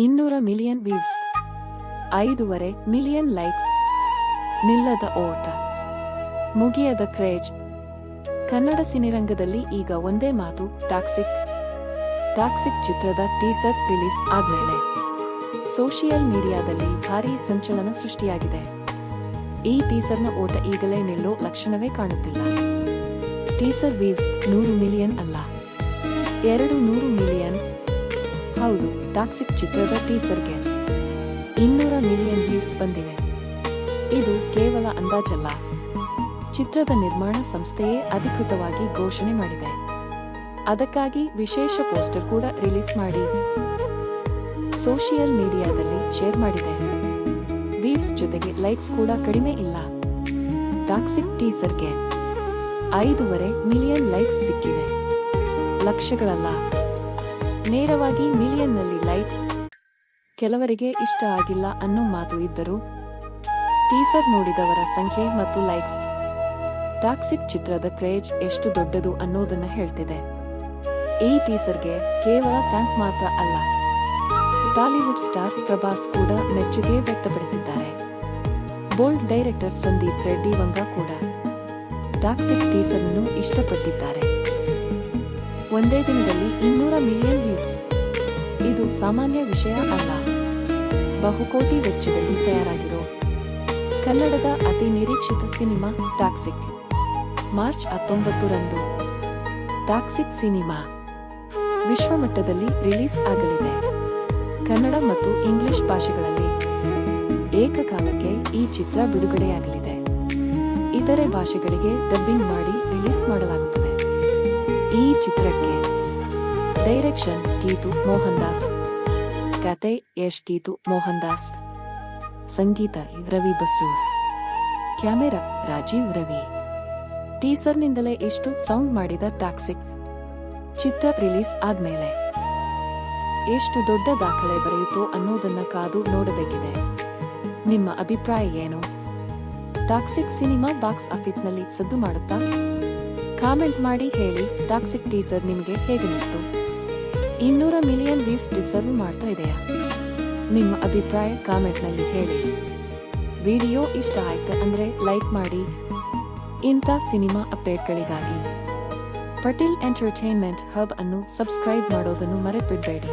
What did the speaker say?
200 million views, 5.5 million likes. ನಿಲ್ಲದ ಓಟ, ಮುಗಿಯದ craze. Kannada ಸಿನಿರಂಗದಲ್ಲಿ ಈಗ ಒಂದೇ ಮಾತು, ಟಾಕ್ಸಿಕ್. ಟಾಕ್ಸಿಕ್ ಚಿತ್ರದ ಟೀಸರ್ ರಿಲೀಸ್ ಆದ್ಮೇಲೆ ಸೋಷಿಯಲ್ ಮೀಡಿಯಾದಲ್ಲಿ ಭಾರೀ ಸಂಚಲನ ಸೃಷ್ಟಿಯಾಗಿದೆ. ಈ ಟೀಸರ್ನ ಓಟ ಈಗಲೇ ನಿಲ್ಲೋ ಲಕ್ಷಣವೇ ಕಾಣುತ್ತಿಲ್ಲ. ಟೀಸರ್ ವ್ಯೂಸ್ 100 ಮಿಲಿಯನ್ ಅಲ್ಲ, 200 ಮಿಲಿಯನ್. ಹೌದು, ಟಾಕ್ಸಿಕ್ ಚಿತ್ರದ ಟೀಸರ್ಗೆ 200 ಮಿಲಿಯನ್ ವ್ಯೂಸ್ ಬಂದಿವೆ. ಇದು ಕೇವಲ ಅಂದಾಜಲ್ಲ, ಚಿತ್ರದ ನಿರ್ಮಾಣ ಸಂಸ್ಥೆಯೇ ಅಧಿಕೃತವಾಗಿ ಘೋಷಣೆ ಮಾಡಿದೆ. ಅದಕ್ಕಾಗಿ ವಿಶೇಷ ಪೋಸ್ಟರ್ ಕೂಡ ರಿಲೀಸ್ ಮಾಡಿ ಸೋಷಿಯಲ್ ಮೀಡಿಯಾದಲ್ಲಿ ಶೇರ್ ಮಾಡಿದೆ. ವ್ಯೂಸ್ ಜೊತೆಗೆ ಲೈಕ್ಸ್ ಕೂಡ ಕಡಿಮೆ ಇಲ್ಲ. ಟಾಕ್ಸಿಕ್ ಟೀಸರ್ಗೆ 5.5 ಮಿಲಿಯನ್ ಲೈಕ್ಸ್ ಸಿಕ್ಕಿವೆ. ಲಕ್ಷಗಳಲ್ಲ, ನೇರವಾಗಿ ಮಿಲಿಯನ್ನಲ್ಲಿ ಲೈಕ್ಸ್. ಕೆಲವರಿಗೆ ಇಷ್ಟ ಆಗಿಲ್ಲ ಅನ್ನೋ ಮಾತು ಇದ್ದರೂ ಟೀಸರ್ ನೋಡಿದವರ ಸಂಖ್ಯೆ ಮತ್ತು ಲೈಕ್ಸ್ ಟಾಕ್ಸಿಕ್ ಚಿತ್ರದ ಕ್ರೇಜ್ ಎಷ್ಟು ದೊಡ್ಡದು ಅನ್ನೋದನ್ನ ಹೇಳ್ತಿದೆ. ಈ ಟೀಸರ್ಗೆ ಕೇವಲ ಫ್ಯಾನ್ಸ್ ಮಾತ್ರ ಅಲ್ಲ, ಟಾಲಿವುಡ್ ಸ್ಟಾರ್ ಪ್ರಭಾಸ್ ಕೂಡ ಮೆಚ್ಚುಗೆ ವ್ಯಕ್ತಪಡಿಸಿದ್ದಾರೆ. ಬೋಲ್ಡ್ ಡೈರೆಕ್ಟರ್ ಸಂದೀಪ್ ರೆಡ್ಡಿ ವಂಗ ಕೂಡ ಟಾಕ್ಸಿಕ್ ಟೀಸರ್ ಅನ್ನು ಇಷ್ಟಪಟ್ಟಿದ್ದಾರೆ. ಒಂದೇ ದಿನದಲ್ಲಿ 200 ಮಿಲಿಯನ್ ವ್ಯೂಸ್, ಇದು ಸಾಮಾನ್ಯ ವಿಷಯ ಅಲ್ಲ. ಬಹುಕೋಟಿ ವೆಚ್ಚದಲ್ಲಿ ತಯಾರಾಗಿರೋ ಕನ್ನಡದ ಅತಿ ನಿರೀಕ್ಷಿತ ಸಿನಿಮಾ ಟಾಕ್ಸಿಕ್. ಮಾರ್ಚ್ 19ರಂದು ಟಾಕ್ಸಿಕ್ ಸಿನಿಮಾ ವಿಶ್ವಮಟ್ಟದಲ್ಲಿ ರಿಲೀಸ್ ಆಗಲಿದೆ. ಕನ್ನಡ ಮತ್ತು ಇಂಗ್ಲಿಷ್ ಭಾಷೆಗಳಲ್ಲಿ ಏಕಕಾಲಕ್ಕೆ ಈ ಚಿತ್ರ ಬಿಡುಗಡೆಯಾಗಲಿದೆ. ಇತರೆ ಭಾಷೆಗಳಿಗೆ ಡಬ್ಬಿಂಗ್ ಮಾಡಿ ರಿಲೀಸ್ ಮಾಡಲಾಗುತ್ತದೆ. ಈ ಚಿತ್ರಕ್ಕೆ ಡೈರೆಕ್ಷನ್ ಗೀತು ಮೋಹನ್ ದಾಸ್, ಕತೆ ಯಶ್ ಗೀತು ಮೋಹನ್ ದಾಸ್, ಸಂಗೀತ ರವಿ ಬಸ್ರೂರ್, ಕ್ಯಾಮೆರಾ ರಾಜೀವ್ ರವಿ. ಟೀಸರ್ನಿಂದಲೇ ಇಷ್ಟು ಸೌಂಡ್ ಮಾಡಿದ ಟಾಕ್ಸಿಕ್ ಚಿತ್ರ ರಿಲೀಸ್ ಆದ್ಮೇಲೆ ಎಷ್ಟು ದೊಡ್ಡ ದಾಖಲೆ ಬರೆಯುತ್ತೋ ಅನ್ನೋದನ್ನ ಕಾದು ನೋಡಬೇಕಿದೆ. ನಿಮ್ಮ ಅಭಿಪ್ರಾಯ ಏನು? ಟಾಕ್ಸಿಕ್ ಸಿನಿಮಾ ಬಾಕ್ಸ್ ಆಫೀಸ್ನಲ್ಲಿ ಸದ್ದು ಮಾಡುತ್ತಾ? ಕಾಮೆಂಟ್ ಮಾಡಿ ಹೇಳಿ. ಟಾಕ್ಸಿಕ್ ಟೀಸರ್ ನಿಮಗೆ ಹೇಗನಿಸ್ತು? 200 ಮಿಲಿಯನ್ ವ್ಯೂಸ್ ಡಿಸರ್ವ್ ಮಾಡ್ತಾ ಇದೆಯಾ? ನಿಮ್ಮ ಅಭಿಪ್ರಾಯ ಕಾಮೆಂಟ್ನಲ್ಲಿ ಹೇಳಿ. ವಿಡಿಯೋ ಇಷ್ಟ ಆಯ್ತು ಅಂದ್ರೆ ಲೈಕ್ ಮಾಡಿ. ಇಂಥ ಸಿನಿಮಾ ಅಪ್ಡೇಟ್ಗಳಿಗಾಗಿ ಪಟೇಲ್ ಎಂಟರ್ಟೈನ್ಮೆಂಟ್ ಹಬ್ ಅನ್ನು ಸಬ್ಸ್ಕ್ರೈಬ್ ಮಾಡೋದನ್ನು ಮರೆತುಬಿಡಬೇಡಿ.